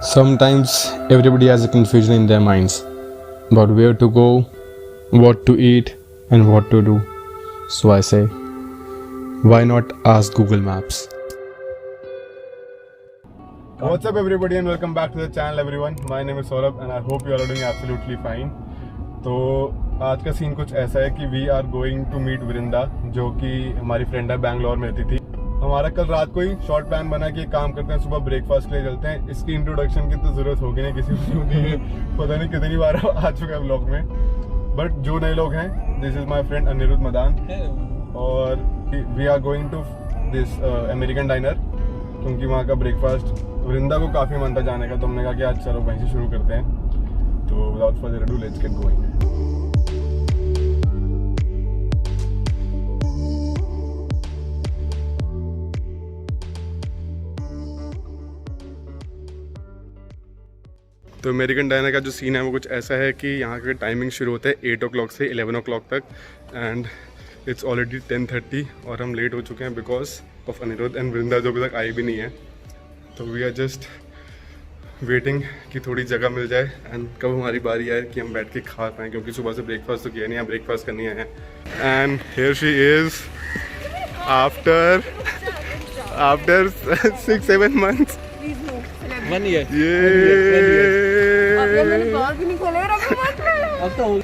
Sometimes everybody has a confusion in their minds about where to go, what to eat, and what to do. So I say, why not ask Google Maps? What's up everybody and welcome back to the channel everyone. My name is Saurabh and I hope you all are doing absolutely fine. तो आज का scene कुछ ऐसा है कि we are going to meet Vrinda, जो कि हमारी फ्रेंड है, बैंगलोर में रहती थी। हमारा कल रात को ही शॉर्ट प्लान बना कि एक काम करते हैं, सुबह ब्रेकफास्ट के लिए चलते हैं। इसकी इंट्रोडक्शन की तो जरूरत होगी नहीं किसी को, पता नहीं कितनी बार आ चुका है व्लॉग में। बट जो नए लोग हैं, this is my friend Aniruddh Madan और we are going to this American diner, क्योंकि वहाँ का ब्रेकफास्ट वृंदा को काफ़ी मन था जाने का, तो हमने कहा कि आज चलो वहीं से शुरू करते हैं। तो without further ado let's get going. तो अमेरिकन डाइनर का जो सीन है वो कुछ ऐसा है कि यहाँ के टाइमिंग शुरू होता है 8 o'clock से 11 o'clock तक एंड इट्स ऑलरेडी 10:30 और हम लेट हो चुके हैं बिकॉज ऑफ अनिरुद्ध एंड वृंदा जो अभी तक आई भी नहीं है। तो वी आर जस्ट वेटिंग कि थोड़ी जगह मिल जाए एंड कब हमारी बारी आए कि हम बैठ के खा पाएँ, क्योंकि सुबह से ब्रेकफास्ट तो किया नहीं है, ब्रेकफास्ट करनी है। And here she is after 6-7 months 1 year।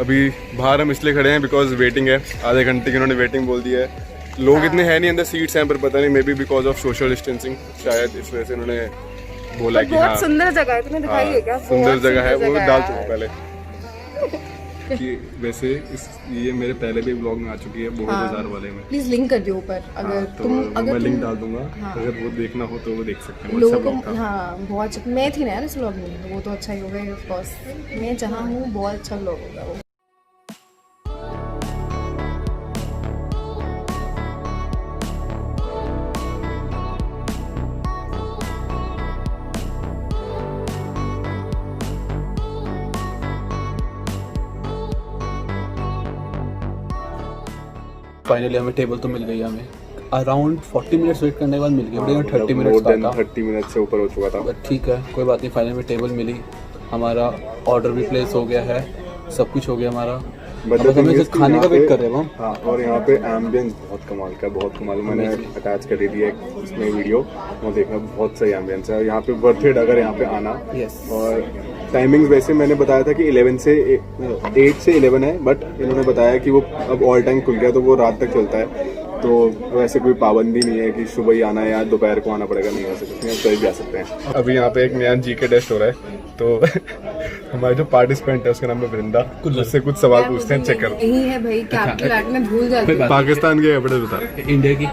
अभी बाहर हम इसलिए खड़े हैं बिकॉज वेटिंग है, आधे घंटे की उन्होंने वेटिंग बोल दिया है। लोग इतने हैं नहीं, अंदर सीट्स हैं, पर पता नहीं may be because of social distancing शायद इस वजह से उन्होंने बोला कि हाँ सुंदर जगह है, तुम्हें दिखाई है क्या? सुंदर जगह है, वो डाल चुका पहले कि वैसे ये मेरे पहले भी ब्लॉग में आ चुकी है, बहुत हजार वाले में। प्लीज लिंक कर दियो ऊपर, अगर तो तुम मैं लिंक डाल दूंगा, अगर वो देखना हो तो वो देख सकते हैं। लोगों को हाँ बहुत मैं थी ना इस व्लॉग में, वो तो अच्छा ही होगा ऑफ कोर्स। मैं जहाँ हूँ बहुत अच्छा व्लॉग होगा वो। फाइनली हमें टेबल तो मिल गई, हमें अराउंड 40 मिनट्स वेट करने के बाद मिल गई। बट 30 मिनट्स का था, 30 मिनट से ऊपर हो चुका था। बट ठीक है, कोई बात नहीं, फाइनली में टेबल मिली, हमारा ऑर्डर भी प्लेस हो गया है, सब कुछ हो गया हमारा। बस हमें सिर्फ खाने का वेट कर रहे हैं हम। हाँ, और यहाँ पे एम्बियंस बहुत कमाल का, बहुत कमाल। मैंने अटैच कर दी है इसमें वीडियो, वो देखना, बहुत सही एम्बियंस है यहाँ पे, वर्थ इट अगर यहाँ पे आना। और टाइमिंग वैसे मैंने बताया था कि 8 से 11 है, बट इन्होंने बताया कि वो अब ऑल टाइम खुल गया, तो वो रात तक चलता है। तो वैसे कोई पाबंदी नहीं है कि सुबह ही आना है या दोपहर को आना पड़ेगा, नहीं ऐसा कुछ नहीं, कहीं भी आ सकते हैं। अभी यहाँ पे एक नया जीके टेस्ट हो रहा है, तो हमारे जो पार्टिसिपेंट है उसका नाम है वृंदा, उससे कुछ सवाल पूछते हैं, चेक करो। यही है भाई, कैपिटल में भूल जाती हूँ। पाकिस्तान की कैपिटल बता। इंडिया की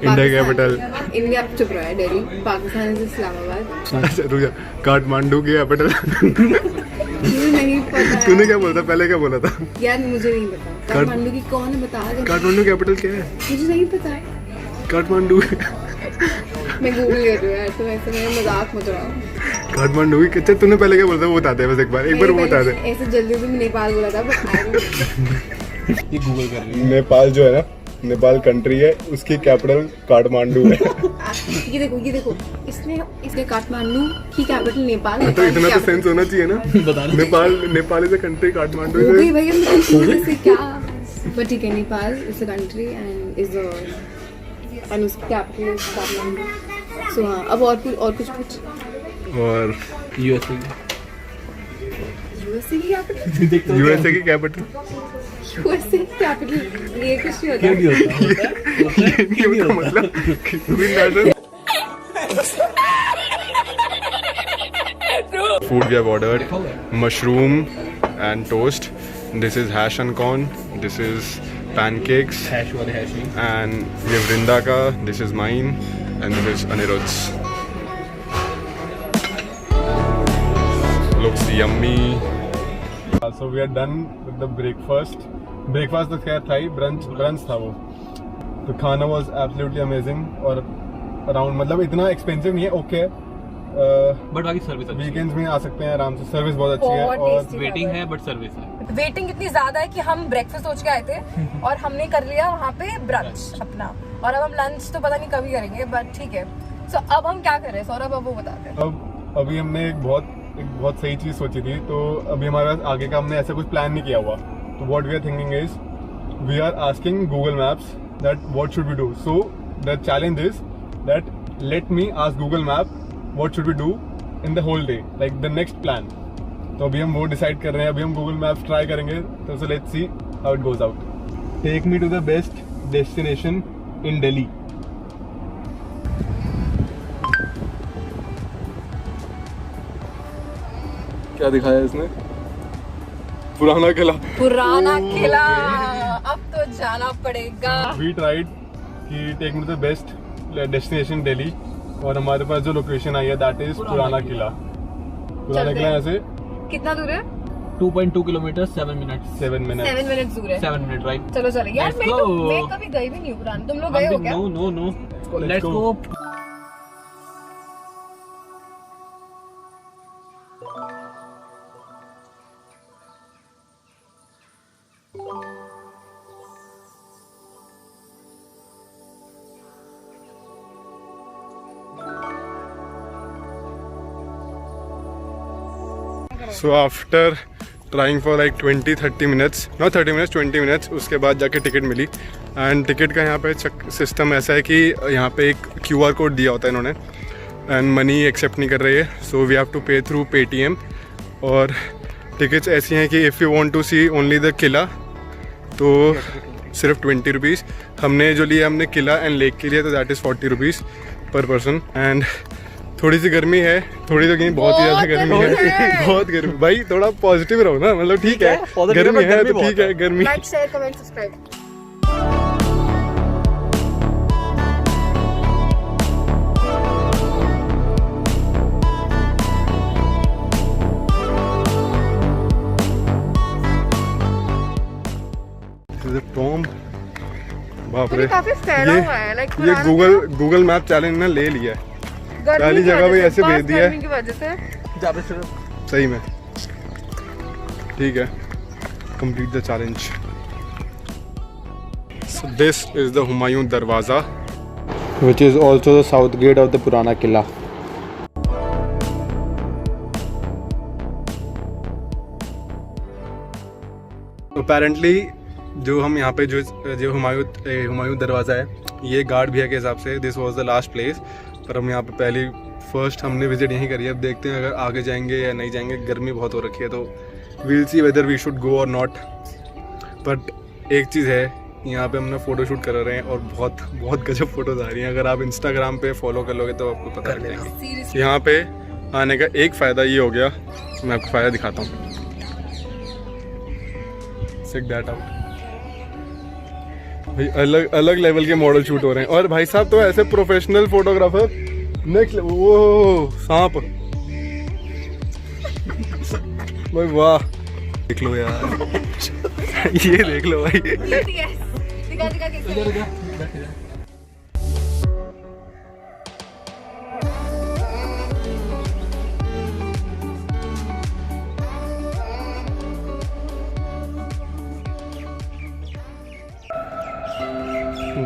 कैपिटल इंडिया चुप रहा है, दिल्ली। पाकिस्तान इज इस्लामाबाद। अच्छा रुक जा, काठमांडू की कैपिटल मुझे नहीं पता। तूने क्या बोला था पहले, क्या बोला था? यार मुझे नहीं पता काठमांडू की कौन है, बता दे। काठमांडू कैपिटल क्या है? मुझे नहीं पता है काठमांडू मैं गूगल कर रही हूँ यार, तुम ऐसे मेरा मजाक मत उड़ाओ। काठमांडू की अच्छा, तूने पहले क्या बोला था वो बता दे, बस एक बार वो बता दे। ऐसे जल्दी से नेपाल बोला था, ये गूगल कर रही है। नेपाल जो है ना, नेपाल कंट्री है, उसकी कैपिटल काठमांडू है। ये देखो इसने काठमांडू की कैपिटल नेपाल। तो इतना तो सेंस होना चाहिए ना, Nepal is a country, Kathmandu is okay भैया से क्या, बट ठीक है, Nepal is a country and is and उसकी कैपिटल इज काठमांडू। सो हाँ, अब और कुछ पूछ। और यूएसए की कैपिटल यूएसए की कैपिटल ये कुछ नहीं होता। मतलब food we have ordered mushroom and toast. This is hash and corn. This is pancakes. Hash वाले हैशी। And we have Vrinda ka. This is mine. And this is Aniruddh's. Looks yummy. So we are done with the breakfast. Breakfast तो खैर था ही, brunch था वो। तो खाना was absolutely amazing और around मतलब इतना expensive नहीं है, okay है। बट बाकी सर्विस वीकेंड्स में आ सकते हैं आराम से, सर्विस बहुत अच्छी है और वेटिंग है, बट सर्विस है। वेटिंग इतनी ज्यादा है कि हम ब्रेकफास्ट सोच के आए थे और हमने कर लिया वहाँ पे ब्रंच अपना, और अब हम लंच तो पता नहीं कभी करेंगे, बट ठीक है। सो अब हम क्या कर रहे हैं सौरभ, अब वो बताते हैं। अब अभी हमने एक बहुत सही चीज़ सोची थी। तो अभी हमारे पास आगे का हमने ऐसा कुछ प्लान नहीं किया हुआ। तो what we are thinking is we are asking Google Maps that what should we do. So the challenge is that let me ask Google map what should we do in the whole day, like the next plan. तो अभी हम वो decide कर रहे हैं। अभी हम Google maps try करेंगे। तो so let's see how it goes out. Take me to the best destination in Delhi. क्या दिखाया इसने? पुराना किला। पुराना किला, अब तो जाना पड़ेगा। वी ट्राइड कि take me to the best destination Delhi, और हमारे पास जो लोकेशन आई है दैट इज पुराना किला। पुराना किला यहाँ से कितना दूर है? 2.2 किलोमीटर 7 मिनट 7 मिनट 7 मिनट दूर है। 7 मिनट राइट। चलो चलो यार, Let's go. मैं कभी गई भी नहीं हूँ पुराना। तुम लोग गए हो क्या? No Let's let's go. Go. So after trying for like 20-30 minutes, not 30 minutes, 20 minutes, उसके बाद जाके टिकट मिली। एंड टिकट का यहाँ पे सिस्टम ऐसा है कि यहाँ पे एक QR कोड दिया होता है इन्होंने, एंड मनी एक्सेप्ट नहीं कर रही है। So we have to pay through Paytm। और टिकट्स ऐसी हैं कि if you want to see only the Qila तो सिर्फ 20 रुपीज़। हमने जो लिया हमने किला एंड लेक के लिए, तो दैट इज़ 40 रुपीज़ पर पर्सन। एंड थोड़ी सी गर्मी है, थोड़ी तो नहीं, बहुत ही ज़्यादा गर्मी है। बहुत गर्मी भाई, थोड़ा पॉजिटिव रहो ना, मतलब ठीक है, गर्मी है तो ठीक है, गर्मी। Like share comment subscribe. Tom, बाप रे, काफी फैला हुआ है, लाइक ये गूगल मैप चैलेंज ना ले लिया है। पहली जगह पे ऐसे भेज दिया है की वजह से। सही में। ठीक है, complete the challenge. So this is the Humayun Darwaza, which is also the south gate of the Purana Qila. Apparently जो हम यहाँ पे जो हुमायूं दरवाज़ा है, ये गार्ड भैया के हिसाब से this was the last place. पर हम यहाँ पे फर्स्ट हमने विजिट यहीं करी है। अब देखते हैं अगर आगे जाएंगे या नहीं जाएंगे। गर्मी बहुत हो रखी है, तो we'll see whether we should go और नॉट। बट एक चीज़ है, यहाँ पे हमने फ़ोटो शूट कर रहे हैं और बहुत बहुत गजब फोटोज आ रही हैं। अगर आप इंस्टाग्राम पे फॉलो कर लोगे तो आपको पता लग जाएगा। यहाँ पे आने का एक फ़ायदा ये हो गया, मैं आपको फ़ायदा दिखाता हूँ। चेक दैट आउट भाई, अलग अलग लेवल के मॉडल शूट हो रहे हैं। और भाई साहब तो ऐसे प्रोफेशनल फोटोग्राफर नेक्स्ट। वो सांप भाई, वाह, देख लो यार। ये देख लो भाई। दिखा कैसे।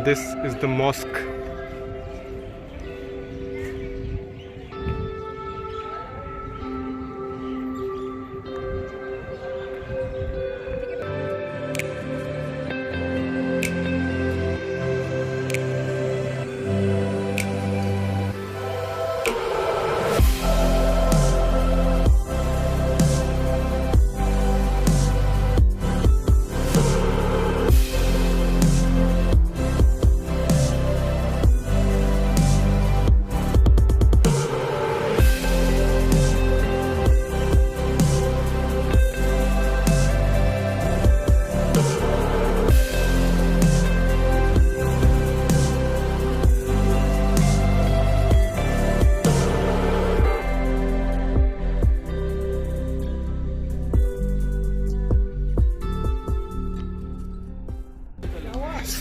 This is the mosque.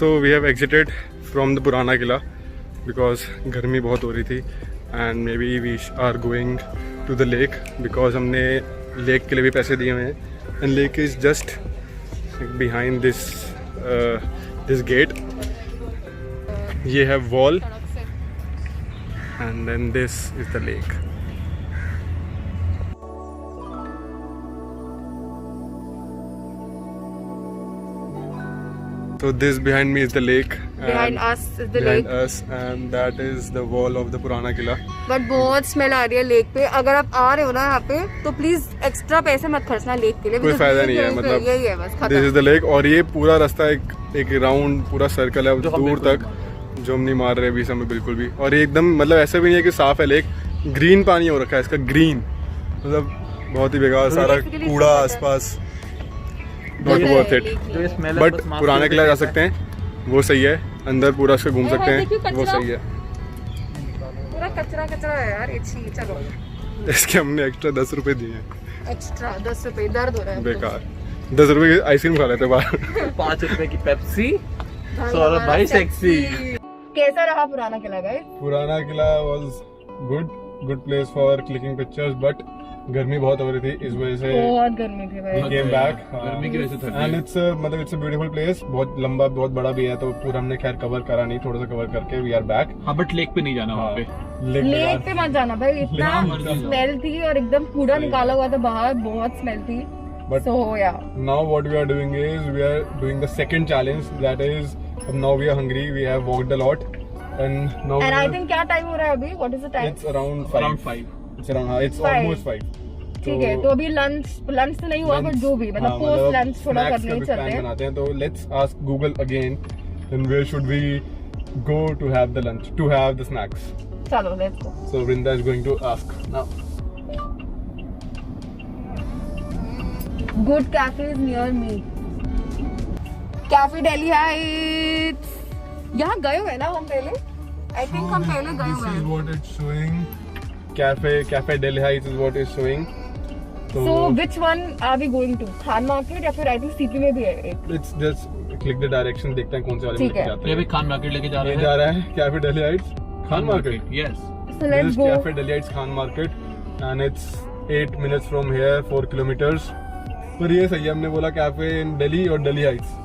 So we have exited from the पुराना किला because गर्मी बहुत हो रही थी, and maybe we are going to the lake because हमने लेक के लिए भी पैसे दिए हुए हैं, and lake is just behind this gate. ये है wall and then this is the lake. So this behind me is the lake. Behind and us is the behind lake. us, and that is the wall of the पुराना किला. But बहुत smell आ रही है lake पे. अगर आप आ रहे हो ना यहाँ पे तो प्लीज एक्स्ट्रा पैसे मत खर्चना लेक के लिए. कोई फायदा नहीं है, मतलब यही है बस, दिस इज द लेक. और ये पूरा रास्ता एक राउंड पूरा सर्कल है दूर तक, जो हम नहीं मार रहे अभी समय बिल्कुल भी. और ये एकदम मतलब ऐसा भी नहीं है कि साफ है लेक, ग्रीन पानी हो रखा है इसका, ग्रीन. मतलब बहुत ही बेकार, सारा कूड़ा आसपास. Not worth it. जो स्मेल है बट पुराना किला जा सकते हैं, वो सही है. अंदर पूरा उसका घूम सकते हैं, वो सही है. पूरा कचरा कचरा है यार. अच्छी चलो, इसके हमने एक्स्ट्रा 10 रुपए दिए हैं. एक्स्ट्रा 10 रुपए. दर्द हो रहा है. बेकार. 10 रुपए की आइसक्रीम खा लेते बाहर. 5 रुपए की पेप्सी. सौरभ भाई सेक्सी. कैसा रहा पुराना Qila guys? Purana Qila was good place for clicking pictures. But गर्मी बहुत हो रही थी, इस वजह से बहुत गर्मी थी भाई. we came back. गर्मी की वजह से थक एंड इट्स मतलब इट्स अ ब्यूटीफुल प्लेस. बहुत लंबा बहुत बड़ा भी है, तो पूरा हमने खैर कवर करा नहीं, थोड़ा सा कवर करके वी आर बैक. हाँ बट लेक पे नहीं जाना वहाँ पे. लेक पे मत जाना भाई, इतना स्मेल थी और एकदम कूड़ा निकाला हुआ था बाहर, बहुत स्मेल थी. But So yeah. now what we are doing is we are doing the second challenge, that is now we are hungry, we have walked a lot, and now And we I are- think क्या time हो रहा है अभी? What is the time? it's around 5. Around 5. It's around it's 5. almost 5. ठीक है, तो अभी lunch तो नहीं हुआ, बट जो भी मतलब पोस्ट लंच थोड़ा करने ही चलते हैं. बनाते हैं. तो let's ask Google again, then where should we go to have the lunch, to have the snacks. चलो let's go. So Vrinda is going to ask now. Good cafes near me. Cafe Delhi Heights. यहाँ गए हुए ना हम पहले? I think हम पहले गए This हुए is हैं. what it's showing. Cafe Delhi Heights is what it's showing. So which one are we going to? Khan market या फिर I think CP में भी है एक. Let's just click the direction, देखते हैं कौन से वाले में ठीक है. लेके जाते ये हैं. भी खान मार्केट लेके जा ये रहे जा हैं. रहा है cafe daily Heights Khan market. Yes. So This let's is go. Cafe Delhi Heights Khan market and it's 8 minutes from here, 4 kilometers. पर ये सही है, हमने बोला कैफे इन दिल्ली और Delhi Heights.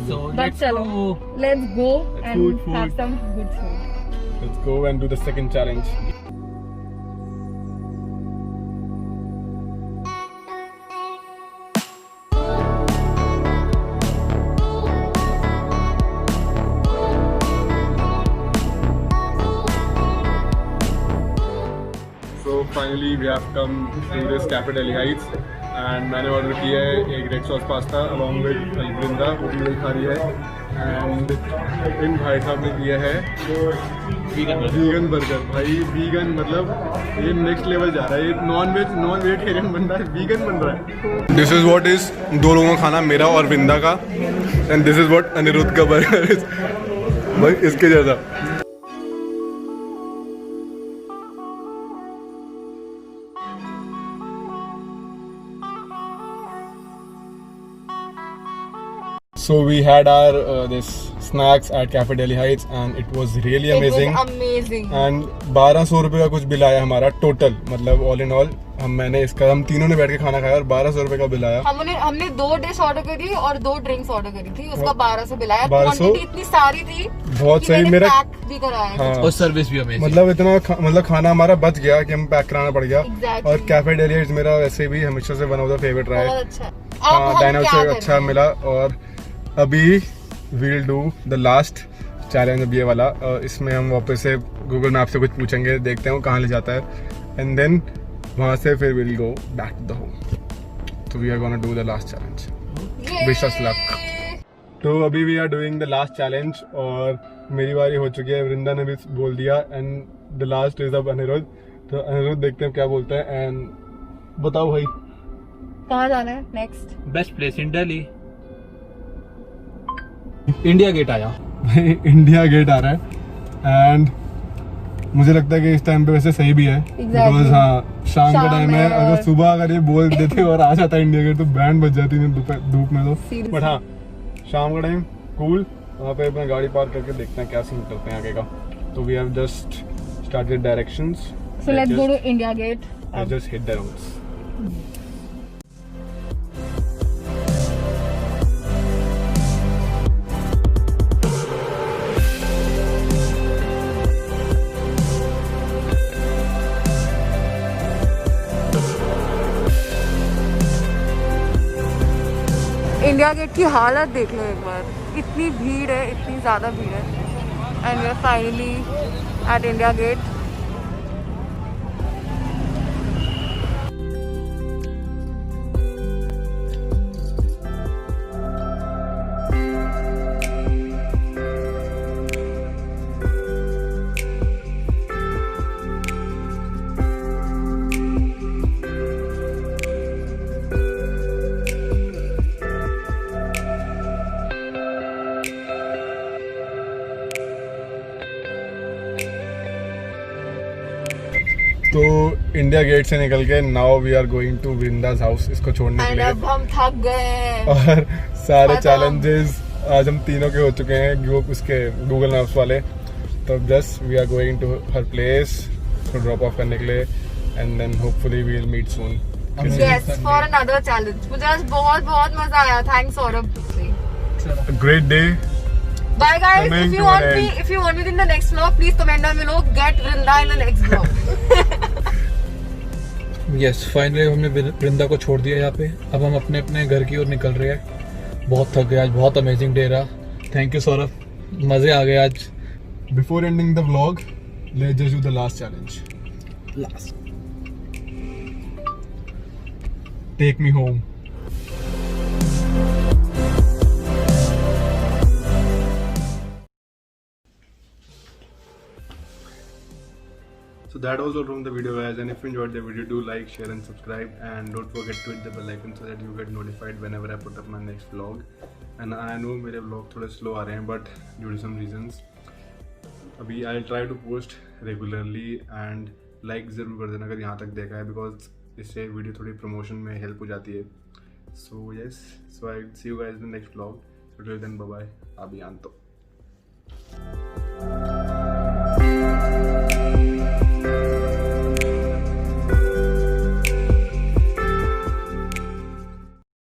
So But let's चलो, go. let's go and Food. have some good food. Let's go and do the second challenge. So finally we have come to this Cafe Delhi Heights and मैंने order किया है एक red sauce pasta along with वृंदा, वो भी वही खा रही है. एंड इन भाई साहब ने किया है वीगन बर्गर. भाई वीगन मतलब ये नेक्स्ट लेवल जा रहा है. ये नॉन वेजिटेरियन बन रहा है, वीगन बन रहा है. दिस इज व्हाट इज 2 लोगों का खाना, मेरा और वृंदा का. And this is what Anirudh का बर्गर इज. भाई इसके जैसा. So we had our this snacks at Cafe Delhi Heights and it was really amazing. It was amazing. And 1200 रुपये का कुछ बिल आया हमारा टोटल, मतलब ऑल इन ऑल. हम तीनों ने बैठ के खाना खाया और 1200 रुपये का बिल आया. हमने 2 डिश ऑर्डर करी और 2 ड्रिंक्स ऑर्डर करी थी, उसका 1200 बिल आया. 1200 क्वांटिटी इतनी सारी थी बहुत कि सही. मैंने मेरा पैक भी कराया. हाँ, और सर्विस भी अमेजिंग. मतलब इतना मतलब खाना हमारा बच गया कि हम पैक कराना पड़ गया. Exactly. और कैफे डेली हाइट्स मेरा वैसे भी हमेशा से वन ऑफ द फेवरेट रहा है. बहुत अच्छा. हाँ, अब डाइनर हम से क्या अच्छा मिला. और अभी we'll do the last challenge, अब ये वाला. इसमें हम वापस से गूगल मैप से कुछ पूछेंगे, देखते हैं वो कहाँ ले जाता है. एंड देन वहाँ से फिर will go back to the home. तो we are gonna do the last challenge. Wish us luck. तो अभी we are doing the last challenge और मेरी बारी हो चुकी है. वृंदा ने भी बोल दिया एंड द लास्ट इज अब अनिरुद्ध. तो अनिरुद्ध देखते हैं क्या बोलता है. एंड बताओ भाई कहाँ जाना है next? Best place in Delhi. India Gate आया. इंडिया गेट आ रहा है एंड मुझे लगता है कि इस टाइम पे वैसे सही भी है. बिकॉज हाँ शाम का टाइम है. अगर सुबह अगर ये बोल देते और आ जाता इंडिया गेट तो बैंड बज जाती है धूप में. तो बट हाँ शाम का टाइम कूल. वहाँ पे अपना गाड़ी पार्क करके देखते हैं क्या सीन करते हैं आगे का. तो we have just started directions. So let's go to India Gate. Just hit the roads. India Gate की हालत देख लो एक बार, इतनी भीड़ है, इतनी ज़्यादा भीड़ है। And we are finally at India Gate. तो इंडिया गेट से निकल के now we are going to Vrinda's house, इसको छोड़ने के एंड लिए। अब हम थक गए हैं। और सारे खत्म। चैलेंजेस आज हम तीनों के हो चुके हैं, ग्रुप उसके गूगल मैप्स वाले। तो just we are going to her place उसको ड्रॉप ऑफ करने के लिए, and then hopefully we will meet soon. Yes, for another challenge. मुझे आज बहुत बहुत मजा आया। Thanks Saurabh. Great day. Bye guys. Coming If you to want an me, end. if you want me in the next vlog, please comment down below. Get Vrinda in the next vlog. Yes, finally हमने वृंदा को छोड़ दिया यहाँ पे। अब हम अपने अपने घर की ओर निकल रहे हैं। बहुत थक गए आज, बहुत अमेजिंग डे रहा। थैंक यू सौरभ, मज़े आ गए आज। Before ending the vlog, let's just do the last challenge. Take me home. So that was all from the video guys, and if you enjoyed the video, do like, share and subscribe, and don't forget to hit the bell icon so that you get notified whenever I put up my next vlog. And I know मेरे vlog थोड़े slow आ रहे हैं, but due to some reasons अभी I'll try to post regularly, and like ज़रूर कर देना अगर यहाँ तक देखा है, because इससे वीडियो थोड़ी प्रमोशन में हेल्प हो जाती है। So yes, so I'll see you guys in the next vlog. So till then, bye bye. Abhiyanto.